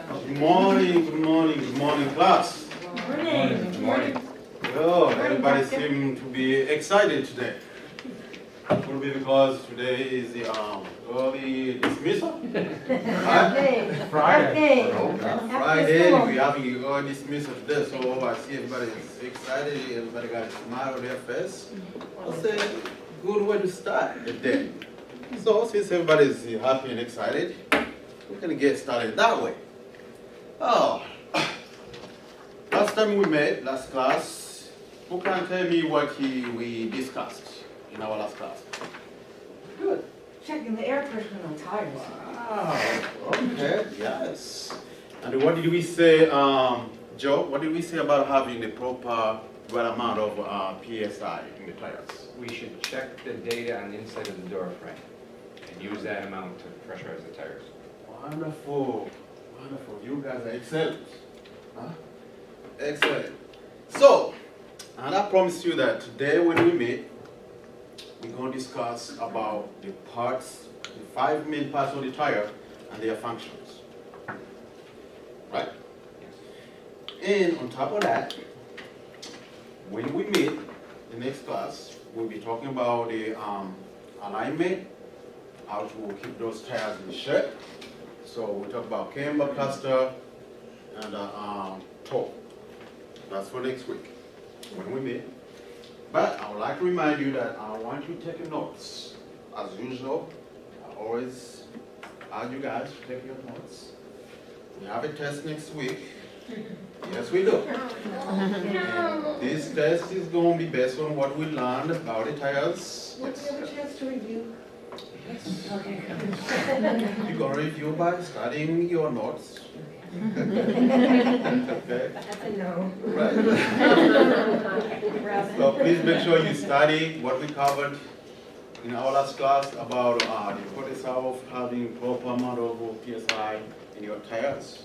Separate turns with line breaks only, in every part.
Good morning, good morning, good morning, class.
Good morning.
Oh, everybody seems to be excited today. Could be because today is the early dismissal. Right?
Friday.
Friday, we're having early dismissal today, so I see everybody is excited, everybody got a smile on their face. That's a good way to start the day. So since everybody is happy and excited, we're gonna get started that way. Oh, last time we met, last class, who can tell me what we discussed in our last class? Good.
Checking the air pressure on tires.
Wow, okay, yes. And what did we say, Joe, what did we say about having the proper right amount of PSI in the tires?
We should check the data on the inside of the door frame and use that amount to pressurize the tires.
Wonderful, wonderful. You guys are excellent. Huh? Excellent. So, and I promise you that today when we meet, we're going to discuss about the parts, the 5 main parts of the tire and their functions. Right? And on top of that, when we meet the next class, we'll be talking about the alignment, how to keep those tires in shape. So we'll talk about camber, cluster, and toe. That's for next week when we meet. But I would like to remind you that I want you to take your notes. As usual, I always ask you guys to take your notes. We have a test next week. Yes, we do. And this test is going to be based on what we learned about the tires.
Will we have a chance to review? Okay.
You're going to review by studying your notes. Okay.
That's a no.
Right. So please make sure you study what we covered in our last class about the importance of having proper amount of PSI in your tires.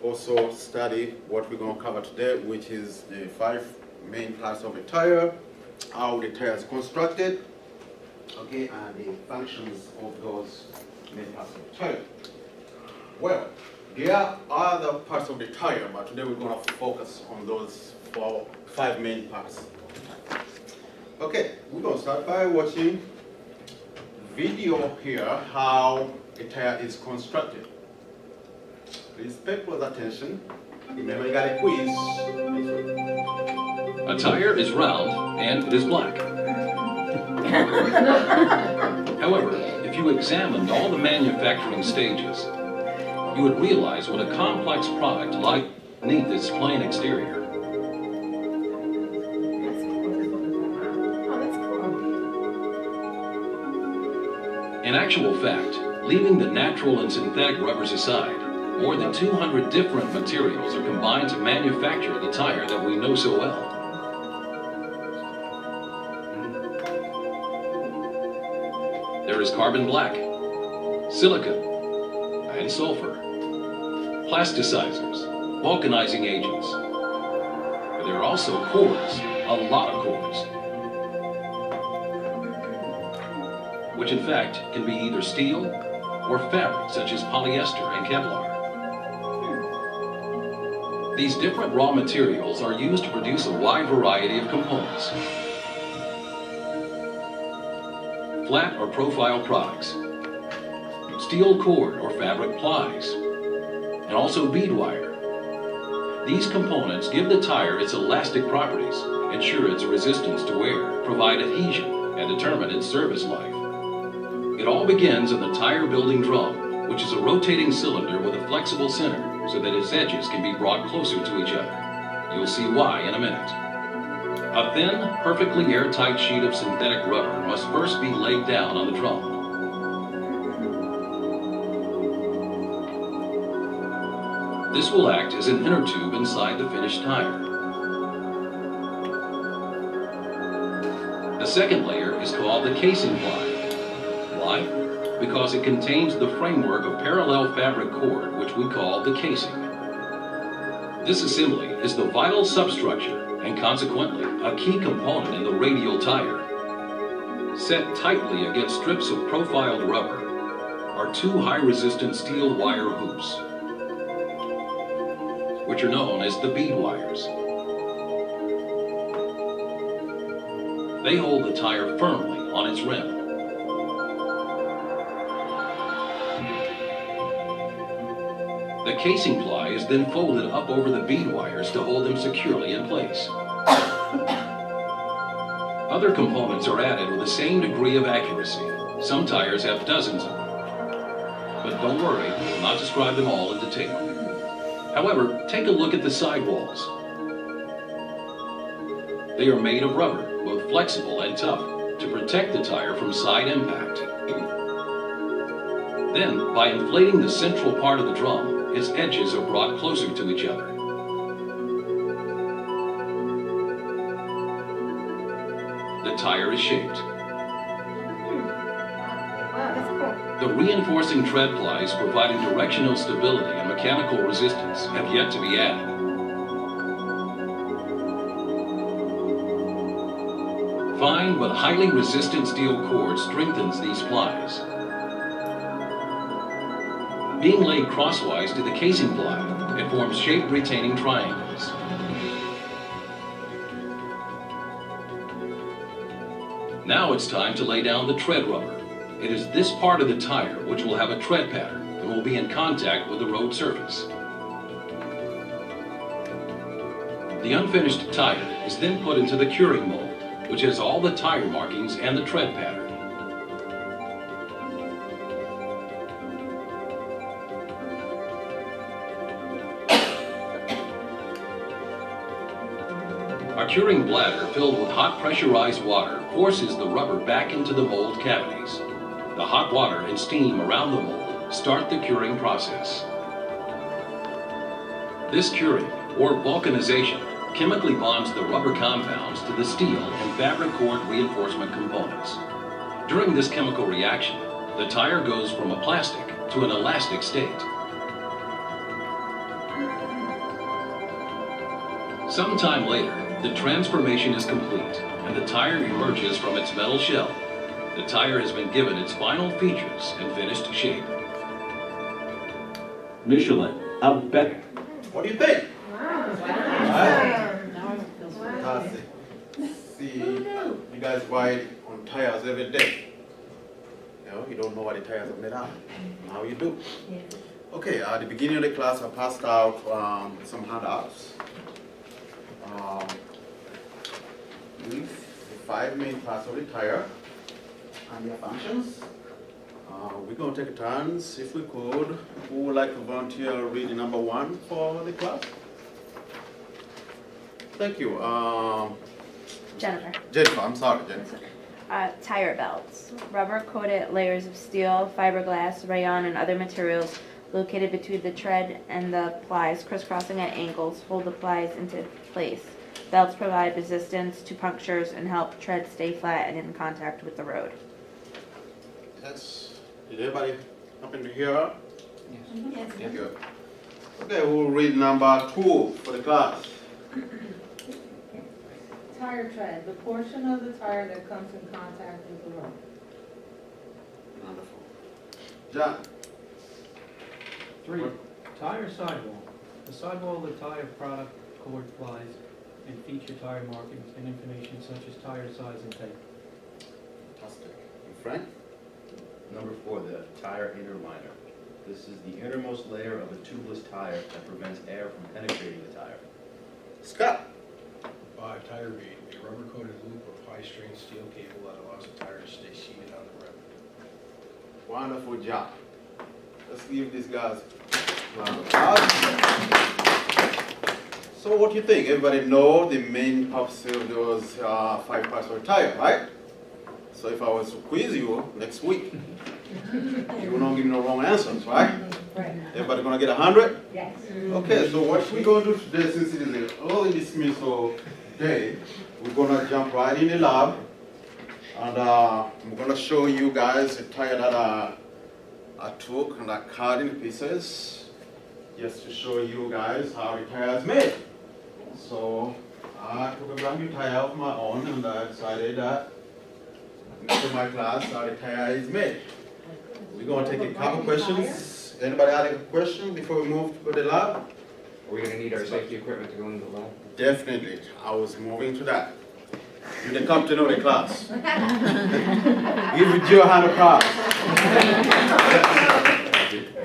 Also study what we're going to cover today, which is the 5 main parts of a tire, how the tire is constructed, okay, and the functions of those main parts of the tire. Well, there are other parts of the tire, but today we're going to focus on those 5 main parts. Okay, we're going to start by watching video here, how a tire is constructed. Please pay close attention. Remember, you got a quiz.
A tire is round and it is black. However, if you examined all the manufacturing stages, you would realize what a complex product lies beneath its plain exterior. In actual fact, leaving the natural and synthetic rubbers aside, more than 200 different materials are combined to manufacture the tire that we know so well. There is carbon black, silicon, and sulfur, plasticizers, vulcanizing agents. But there are also cores, a lot of cores, which in fact can be either steel or fabric such as polyester and Kevlar. These different raw materials are used to produce a wide variety of components. Flat or profile products, steel cord or fabric plies, and also bead wire. These components give the tire its elastic properties, ensure its resistance to wear, provide adhesion, and determine its service life. It all begins in the tire building drum, which is a rotating cylinder with a flexible center so that its edges can be brought closer to each other. You'll see why in a minute. A thin, perfectly airtight sheet of synthetic rubber must first be laid down on the drum. This will act as an inner tube inside the finished tire. The second layer is called the casing ply. Why? Because it contains the framework of parallel fabric cord, which we call the casing. This assembly is the vital substructure and consequently a key component in the radial tire. Set tightly against strips of profiled rubber are 2 high-resistance steel wire hoops. which are known as the bead wires. They hold the tire firmly on its rim. The casing ply is then folded up over the bead wires to hold them securely in place. Other components are added with the same degree of accuracy. Some tires have dozens of them. But don't worry, I will not describe them all in detail. However, take a look at the sidewalls. They are made of rubber, both flexible and tough, to protect the tire from side impact. Then, by inflating the central part of the drum, its edges are brought closer to each other. The tire is shaped.
Wow, that's cool.
The reinforcing tread plies providing directional stability and mechanical resistance have yet to be added. Fine but highly resistant steel cord strengthens these plies. Being laid crosswise to the casing ply, it forms shape-retaining triangles. Now it's time to lay down the tread rubber. It is this part of the tire which will have a tread pattern and will be in contact with the road surface. The unfinished tire is then put into the curing mold, which has all the tire markings and the tread pattern. Our curing bladder, filled with hot pressurized water, forces the rubber back into the mold cavities. The hot water and steam around the mold start the curing process. This curing, or vulcanization, chemically bonds the rubber compounds to the steel and fabric cord reinforcement components. During this chemical reaction, the tire goes from a plastic to an elastic state. Sometime later, the transformation is complete and the tire emerges from its metal shell. The tire has been given its final features and finished shape.
Michelin, I'll bet.
What do you think?
Wow.
Fantastic. See, you guys buy on tires every day. You know, you don't know what the tires are made out of. Now you do.
Yeah.
Okay, at the beginning of the class, I passed out some handouts. These the 5 main parts of the tire and their functions. We're going to take turns, if we could. Who would like to volunteer reading number 1 for the class? Thank you.
Jennifer.
Jennifer, I'm sorry, Jennifer.
Tire belts. Rubber-coated layers of steel, fiberglass, rayon, and other materials located between the tread and the plies, crisscrossing at angles, hold the plies into place. Belts provide resistance to punctures and help tread stay flat and in contact with the road.
Yes. Did everybody happen to hear?
Yes.
Good. Okay, we'll read number 2 for the class.
Tire tread, the portion of the tire that comes in contact with the road.
Wonderful. John?
3, tire sidewall. The sidewall of the tire product cord plies and feature tire markings and information such as tire size and tape.
Fantastic. And Frank?
Number 4, the tire interliner. This is the innermost layer of a tubeless tire that prevents air from penetrating the tire.
Scott?
5, tire bead, a rubber-coated loop of high-strength steel cable that allows the tire to stay seated on the rim.
Wonderful job. Let's give these guys a round of applause. So what do you think? Everybody know the main purpose of those 5 parts of the tire, right? So if I was to quiz you next week, you will not give me no wrong answers, right?
Right.
Everybody gonna get 100?
Yes.
Okay, so what we're gonna do today, since it is an early dismissal day, we're gonna jump right in the lab, and I'm gonna show you guys a tire that I took and I cut in pieces, just to show you guys how the tire is made. So I took a brand new tire of my own, and I decided that to my class how the tire is made. We're gonna take a couple questions. Anybody have a question before we move to the lab?
Are we gonna need our safety equipment to go into the lab?
Definitely, I was moving to that. You're the captain of the class. Give Joe a hand of applause.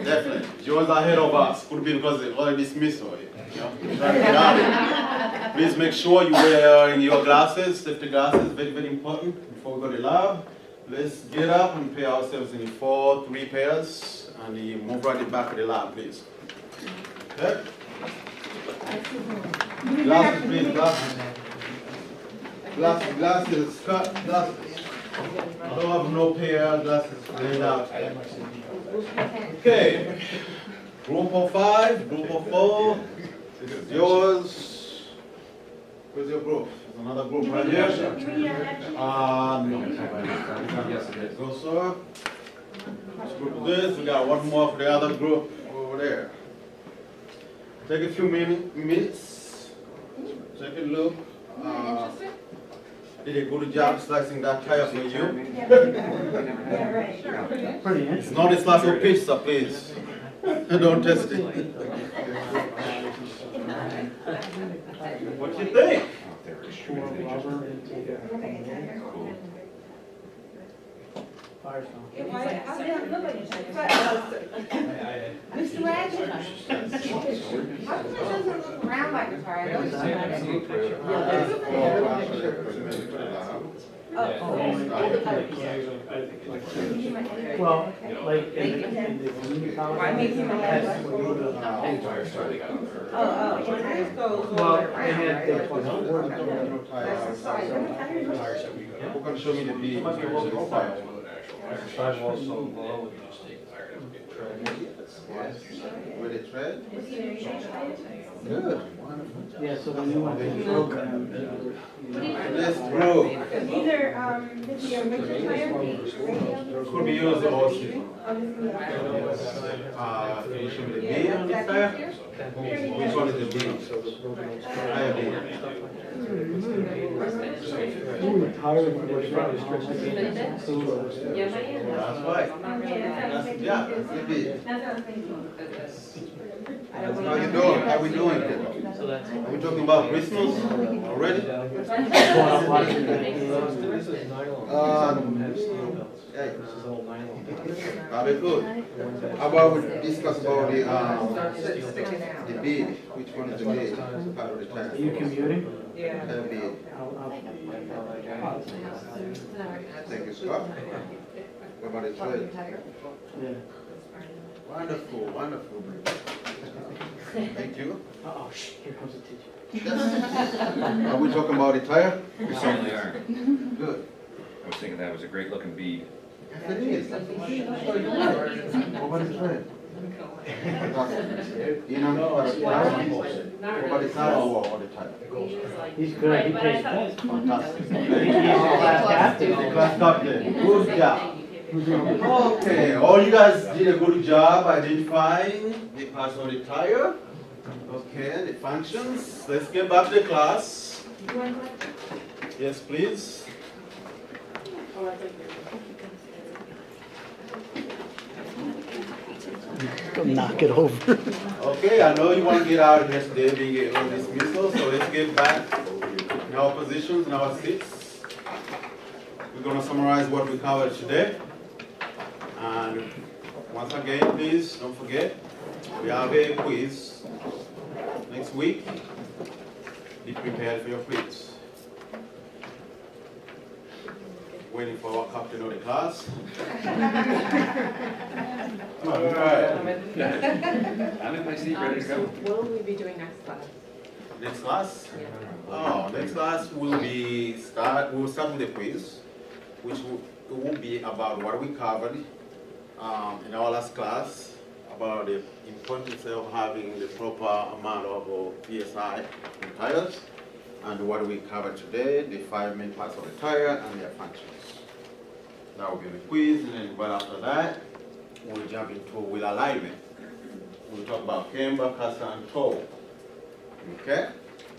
Definitely, Joe's ahead of us. Could be because they already dismissed her. You know? Trying to get out of it. Please make sure you wear your glasses, safety glasses, very, very important before we go to the lab. Let's get up and pair ourselves in 3 pairs, and you move right back to the lab, please. Okay? Glasses, please, glasses. Glasses, cut, glasses. I don't have no pair of glasses. Laid out. Okay. Group of 5, group of 4. This is yours. Where's your group? There's another group right here. No.
Yes, it is.
Go, sir. This group is this. We got one more for the other group over there. Take a few minutes. Take a look. Did a good job slicing that tire for you. It's not a slice of pizza, please. Don't test it. What you think?
Mr. Wagner, how come it doesn't look around like a tire?
Well, like in the community college. Well, they had the.
Who can show me the bead?
Sidewall so low, we just take the tire and get tread.
Where they tread? Good.
Yeah, so when you went to the program.
Let's grow.
Either, the original tire,
Could be used also. Can you show me the bead on this tire? Which one is the bead? Higher bead. That's right. Yeah, that's the bead. How you doing? How we doing? Are we talking about Christmas already? Hey. Very good. How about we discuss about the bead? Which one is the bead? Part of the tire.
Are you commuting?
The bead. Thank you, Scott. What about the tread?
Yeah.
Wonderful, wonderful. Thank you.
Uh-oh, here comes the teacher.
Are we talking about the tire?
We certainly are.
Good.
I was thinking that was a great looking bead.
Yes, it is. What about the tread? You know, what about the tire or the tire?
He's good, he takes test.
Fantastic.
He's a class captain.
Class captain, good job. Okay, all you guys did a good job identifying the parts of the tire. Okay, the functions. Let's get back to class. Yes, please.
Knock it over.
Okay, I know you want to get out of here today being on dismissal, so let's get back in our positions, in our seats. We're going to summarize what we covered today. And once again, please don't forget, we have a quiz next week. Be prepared for your quiz. Waiting for our captain of the class. All right.
I'm in my seat, ready to go.
What will we be doing next class?
Next class? Oh, next class we'll start with the quiz, which will be about what we covered in our last class, about the importance of having the proper amount of PSI in tires, and what we covered today, the 5 main parts of the tire and their functions. That will be the quiz, and then right after that, we'll jump into wheel alignment. We'll talk about camber, caster, and toe. Okay?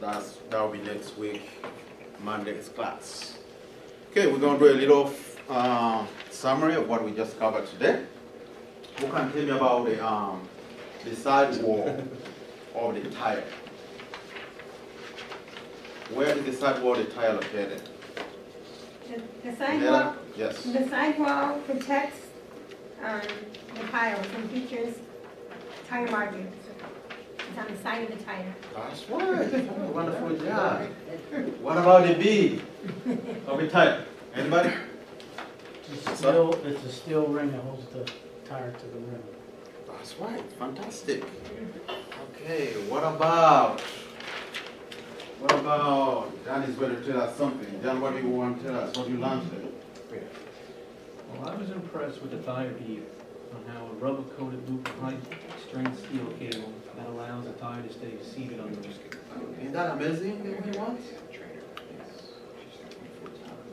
That will be next week, Monday's class. Okay, we're going to do a little summary of what we just covered today. Who can tell me about the side wall of the tire. Where is the sidewall of the tire located?
The sidewalk,
Yes.
the sidewall protects, the tire from features tire markings. It's on the side of the tire.
That's right. Wonderful job. What about the bead of the tire? Anybody?
It's a steel ring that holds the tire to the rim.
That's right. Fantastic. Okay. What about? John is going to tell us something. John, what do you want to tell us? What you learned today?
Well, I was impressed with the tire bead on how a rubber-coated loop of high-strength steel cable that allows the tire to stay seated on the rim.
Isn't that amazing? Everyone?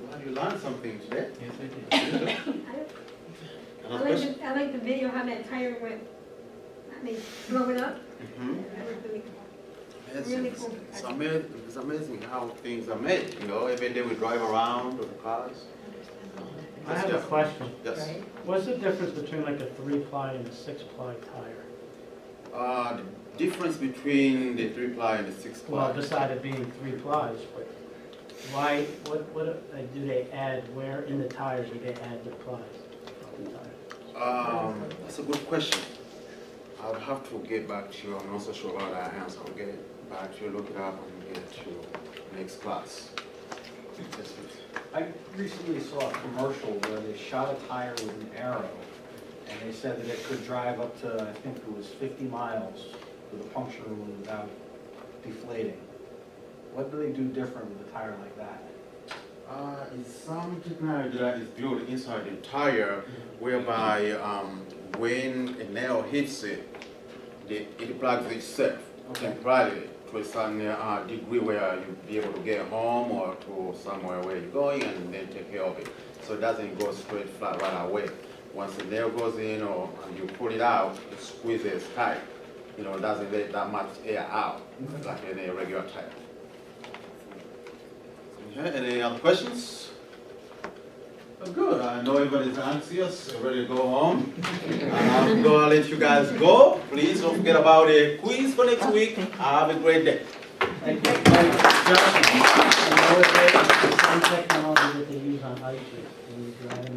Glad you learned something today.
Yes, I did.
Another question?
I like the video how that tire went, I mean, blow it up.
Mhm.
That was really cool.
It's,
Really cool.
it's amazing how things are made. You know, every day we drive around with the cars.
I have a question.
Yes.
What's the difference between like a 3-ply and a 6-ply tire?
The difference between the 3-ply and the 6-ply.
Well, besides it being 3 plies, but why, what do they add, where in the tires do they add the plies of the tire?
That's a good question. I'll have to get back to you. I'm not so sure about that answer. I'll get back to you, look it up, and get to next class. Yes, please.
I recently saw a commercial where they shot a tire with an arrow, and they said that it could drive up to, I think it was 50 miles with a puncture wound without deflating. What do they do different with a tire like that?
It's some technology that is built inside the tire, whereby when a nail hits it, it plugs itself temporarily to a certain degree where you'll be able to get home or to somewhere where you're going and then take care of it. So it doesn't go straight flat right away. Once the nail goes in and you pull it out, it squeezes tight. You know, it doesn't let that much air out like in a regular tire. Okay, any other questions? Oh, good. I know everybody's anxious, ready to go home. I'm going to let you guys go. Please don't forget about a quiz for next week. Have a great day.
Thank you. Johnson, you know what the same technology that they use on ice is driving